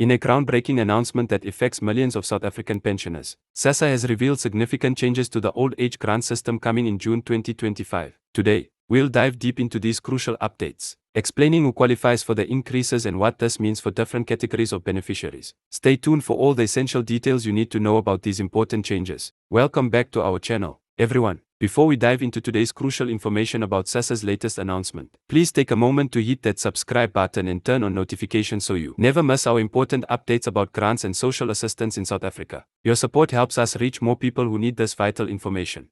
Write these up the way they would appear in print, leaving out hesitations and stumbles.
In a groundbreaking announcement that affects millions of South African pensioners, SASSA has revealed significant changes to the old age grant system coming in June 2025. Today, we'll dive deep into these crucial updates, explaining who qualifies for the increases and what this means for different categories of beneficiaries. Stay tuned for all the essential details you need to know about these important changes. Welcome back to our channel, everyone. Before we dive into today's crucial information about SASSA's latest announcement, please take a moment to hit that subscribe button and turn on notifications so you never miss our important updates about grants and social assistance in South Africa. Your support helps us reach more people who need this vital information.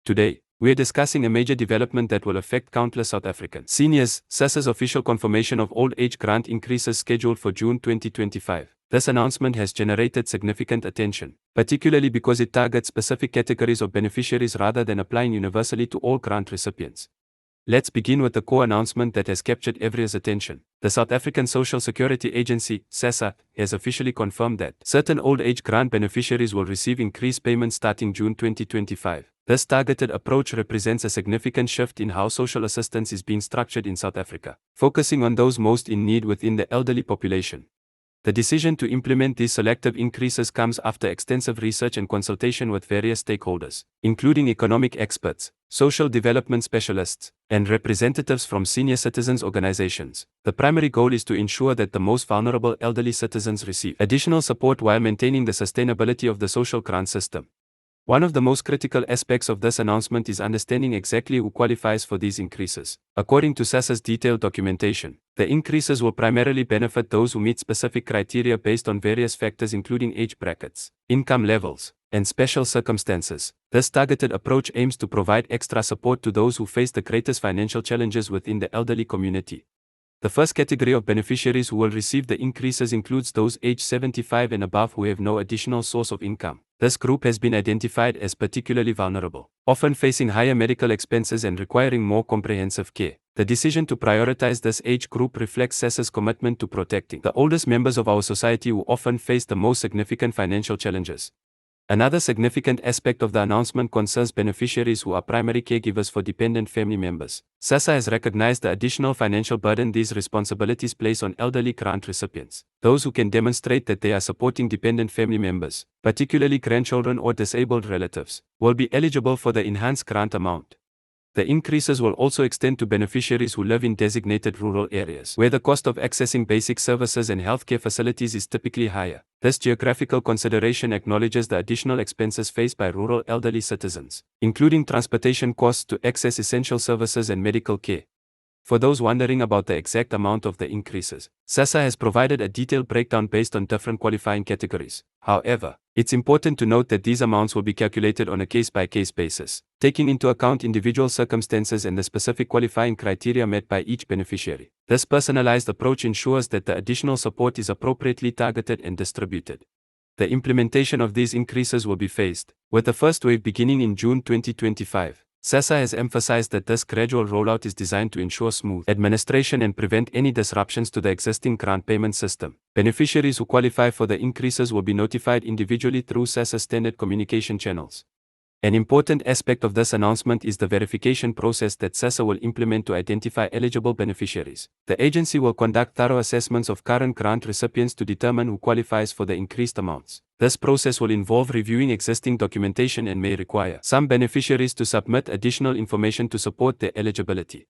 Today, we are discussing a major development that will affect countless South African seniors: SASSA's official confirmation of old age grant increases scheduled for June 2025. This announcement has generated significant attention, particularly because it targets specific categories of beneficiaries rather than applying universally to all grant recipients. Let's begin with the core announcement that has captured everyone's attention. The South African Social Security Agency, SASSA, has officially confirmed that certain old age grant beneficiaries will receive increased payments starting June 2025. This targeted approach represents a significant shift in how social assistance is being structured in South Africa, focusing on those most in need within the elderly population. The decision to implement these selective increases comes after extensive research and consultation with various stakeholders, including economic experts, social development specialists, and representatives from senior citizens organizations. The primary goal is to ensure that the most vulnerable elderly citizens receive additional support while maintaining the sustainability of the social grant system. One of the most critical aspects of this announcement is understanding exactly who qualifies for these increases. According to SASSA's detailed documentation, the increases will primarily benefit those who meet specific criteria based on various factors including age brackets, income levels, and special circumstances. This targeted approach aims to provide extra support to those who face the greatest financial challenges within the elderly community. The first category of beneficiaries who will receive the increases includes those aged 75 and above who have no additional source of income. This group has been identified as particularly vulnerable, often facing higher medical expenses and requiring more comprehensive care. The decision to prioritize this age group reflects SASSA's commitment to protecting the oldest members of our society who often face the most significant financial challenges. Another significant aspect of the announcement concerns beneficiaries who are primary caregivers for dependent family members. SASSA has recognized the additional financial burden these responsibilities place on elderly grant recipients. Those who can demonstrate that they are supporting dependent family members, particularly grandchildren or disabled relatives, will be eligible for the enhanced grant amount. The increases will also extend to beneficiaries who live in designated rural areas, where the cost of accessing basic services and healthcare facilities is typically higher. This geographical consideration acknowledges the additional expenses faced by rural elderly citizens, including transportation costs to access essential services and medical care. For those wondering about the exact amount of the increases, SASSA has provided a detailed breakdown based on different qualifying categories. However, it's important to note that these amounts will be calculated on a case-by-case basis, taking into account individual circumstances and the specific qualifying criteria met by each beneficiary. This personalized approach ensures that the additional support is appropriately targeted and distributed. The implementation of these increases will be phased, with the first wave beginning in June 2025. SASSA has emphasized that this gradual rollout is designed to ensure smooth administration and prevent any disruptions to the existing grant payment system. Beneficiaries who qualify for the increases will be notified individually through SASSA's standard communication channels. An important aspect of this announcement is the verification process that SASSA will implement to identify eligible beneficiaries. The agency will conduct thorough assessments of current grant recipients to determine who qualifies for the increased amounts. This process will involve reviewing existing documentation and may require some beneficiaries to submit additional information to support their eligibility.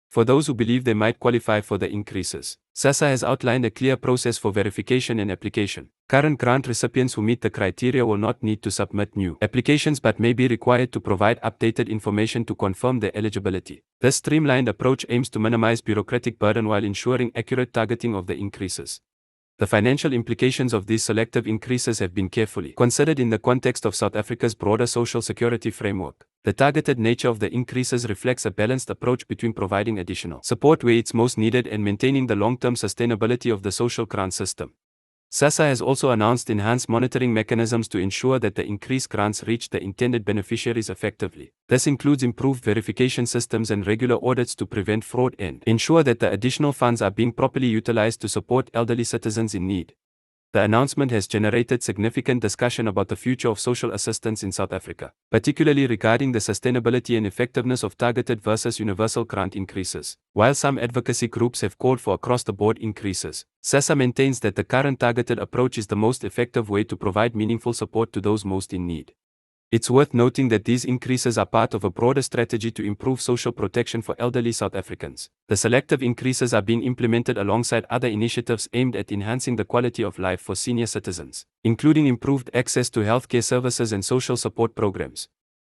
For those who believe they might qualify for the increases, SASSA has outlined a clear process for verification and application. Current grant recipients who meet the criteria will not need to submit new applications but may be required to provide updated information to confirm their eligibility. This streamlined approach aims to minimize bureaucratic burden while ensuring accurate targeting of the increases. The financial implications of these selective increases have been carefully considered in the context of South Africa's broader social security framework. The targeted nature of the increases reflects a balanced approach between providing additional support where it's most needed and maintaining the long-term sustainability of the social grant system. SASSA has also announced enhanced monitoring mechanisms to ensure that the increased grants reach the intended beneficiaries effectively. This includes improved verification systems and regular audits to prevent fraud and ensure that the additional funds are being properly utilized to support elderly citizens in need. The announcement has generated significant discussion about the future of social assistance in South Africa, particularly regarding the sustainability and effectiveness of targeted versus universal grant increases. While some advocacy groups have called for across-the-board increases, SASSA maintains that the current targeted approach is the most effective way to provide meaningful support to those most in need. It's worth noting that these increases are part of a broader strategy to improve social protection for elderly South Africans. The selective increases are being implemented alongside other initiatives aimed at enhancing the quality of life for senior citizens, including improved access to healthcare services and social support programs.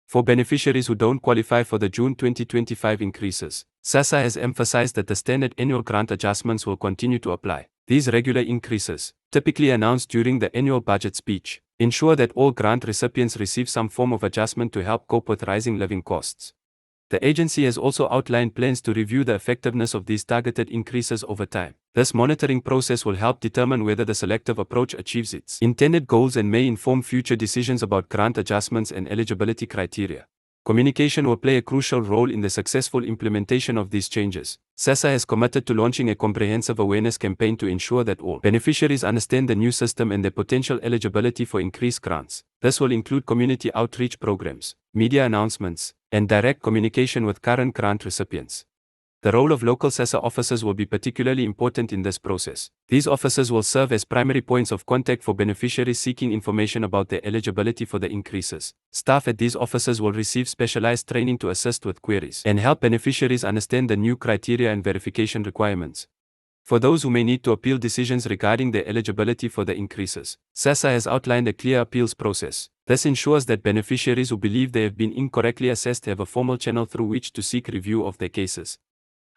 For beneficiaries who don't qualify for the June 2025 increases, SASSA has emphasized that the standard annual grant adjustments will continue to apply. These regular increases, typically announced during the annual budget speech, ensure that all grant recipients receive some form of adjustment to help cope with rising living costs. The agency has also outlined plans to review the effectiveness of these targeted increases over time. This monitoring process will help determine whether the selective approach achieves its intended goals and may inform future decisions about grant adjustments and eligibility criteria. Communication will play a crucial role in the successful implementation of these changes. SASSA has committed to launching a comprehensive awareness campaign to ensure that all beneficiaries understand the new system and their potential eligibility for increased grants. This will include community outreach programs, media announcements, and direct communication with current grant recipients. The role of local SASSA officers will be particularly important in this process. These officers will serve as primary points of contact for beneficiaries seeking information about their eligibility for the increases. Staff at these offices will receive specialized training to assist with queries and help beneficiaries understand the new criteria and verification requirements. For those who may need to appeal decisions regarding their eligibility for the increases, SASSA has outlined a clear appeals process. This ensures that beneficiaries who believe they have been incorrectly assessed have a formal channel through which to seek review of their cases.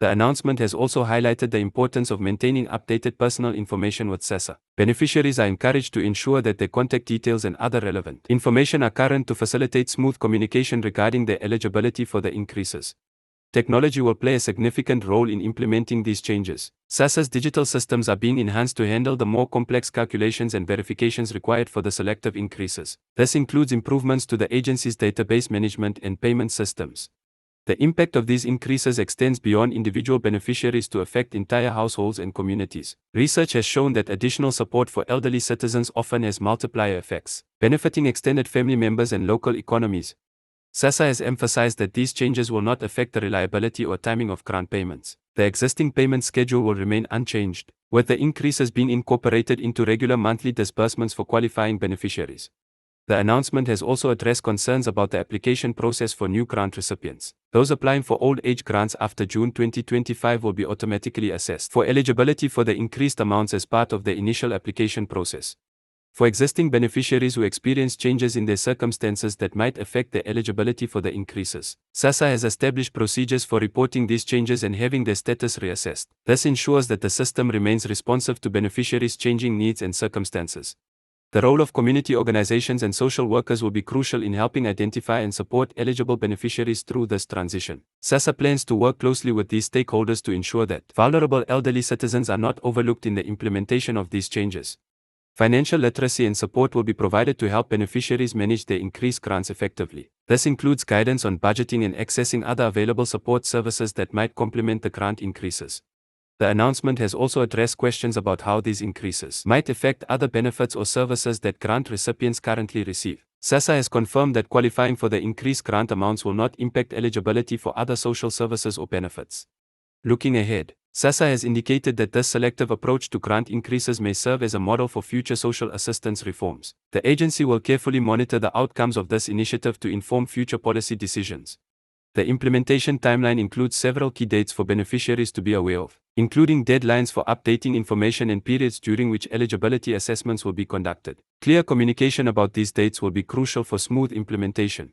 The announcement has also highlighted the importance of maintaining updated personal information with SASSA. Beneficiaries are encouraged to ensure that their contact details and other relevant information are current to facilitate smooth communication regarding their eligibility for the increases. Technology will play a significant role in implementing these changes. SASSA's digital systems are being enhanced to handle the more complex calculations and verifications required for the selective increases. This includes improvements to the agency's database management and payment systems. The impact of these increases extends beyond individual beneficiaries to affect entire households and communities. Research has shown that additional support for elderly citizens often has multiplier effects, benefiting extended family members and local economies. SASSA has emphasized that these changes will not affect the reliability or timing of grant payments. The existing payment schedule will remain unchanged, with the increases being incorporated into regular monthly disbursements for qualifying beneficiaries. The announcement has also addressed concerns about the application process for new grant recipients. Those applying for old age grants after June 2025 will be automatically assessed for eligibility for the increased amounts as part of the initial application process. For existing beneficiaries who experience changes in their circumstances that might affect their eligibility for the increases, SASSA has established procedures for reporting these changes and having their status reassessed. This ensures that the system remains responsive to beneficiaries' changing needs and circumstances. The role of community organizations and social workers will be crucial in helping identify and support eligible beneficiaries through this transition. SASSA plans to work closely with these stakeholders to ensure that vulnerable elderly citizens are not overlooked in the implementation of these changes. Financial literacy and support will be provided to help beneficiaries manage their increased grants effectively. This includes guidance on budgeting and accessing other available support services that might complement the grant increases. The announcement has also addressed questions about how these increases might affect other benefits or services that grant recipients currently receive. SASSA has confirmed that qualifying for the increased grant amounts will not impact eligibility for other social services or benefits. Looking ahead, SASSA has indicated that this selective approach to grant increases may serve as a model for future social assistance reforms. The agency will carefully monitor the outcomes of this initiative to inform future policy decisions. The implementation timeline includes several key dates for beneficiaries to be aware of, including deadlines for updating information and periods during which eligibility assessments will be conducted. Clear communication about these dates will be crucial for smooth implementation.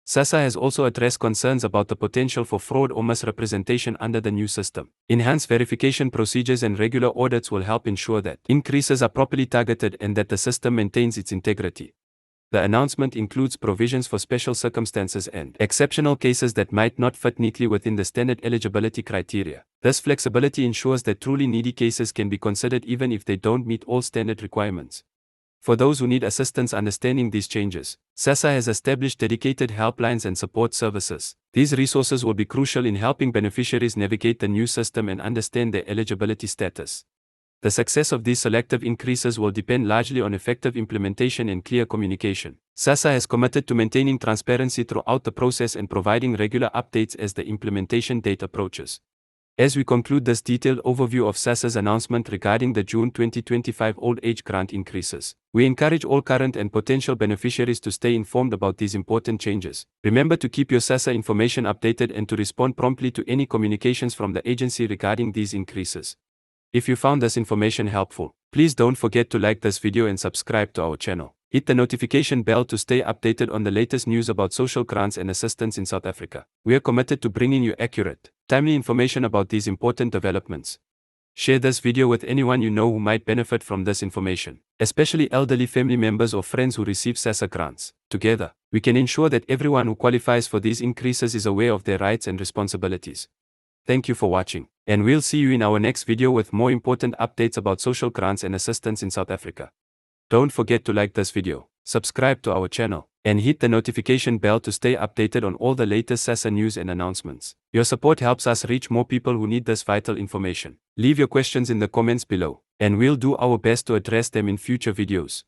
SASSA has also addressed concerns about the potential for fraud or misrepresentation under the new system. Enhanced verification procedures and regular audits will help ensure that increases are properly targeted and that the system maintains its integrity. The announcement includes provisions for special circumstances and exceptional cases that might not fit neatly within the standard eligibility criteria. This flexibility ensures that truly needy cases can be considered even if they don't meet all standard requirements. For those who need assistance understanding these changes, SASSA has established dedicated helplines and support services. These resources will be crucial in helping beneficiaries navigate the new system and understand their eligibility status. The success of these selective increases will depend largely on effective implementation and clear communication. SASSA has committed to maintaining transparency throughout the process and providing regular updates as the implementation date approaches. As we conclude this detailed overview of SASSA's announcement regarding the June 2025 old age grant increases, we encourage all current and potential beneficiaries to stay informed about these important changes. Remember to keep your SASSA information updated and to respond promptly to any communications from the agency regarding these increases. If you found this information helpful, please don't forget to like this video and subscribe to our channel. Hit the notification bell to stay updated on the latest news about social grants and assistance in South Africa. We are committed to bringing you accurate, timely information about these important developments. Share this video with anyone you know who might benefit from this information, especially elderly family members or friends who receive SASSA grants. Together, we can ensure that everyone who qualifies for these increases is aware of their rights and responsibilities. Thank you for watching, and we'll see you in our next video with more important updates about social grants and assistance in South Africa. Don't forget to like this video, subscribe to our channel, and hit the notification bell to stay updated on all the latest SASSA news and announcements. Your support helps us reach more people who need this vital information. Leave your questions in the comments below, and we'll do our best to address them in future videos.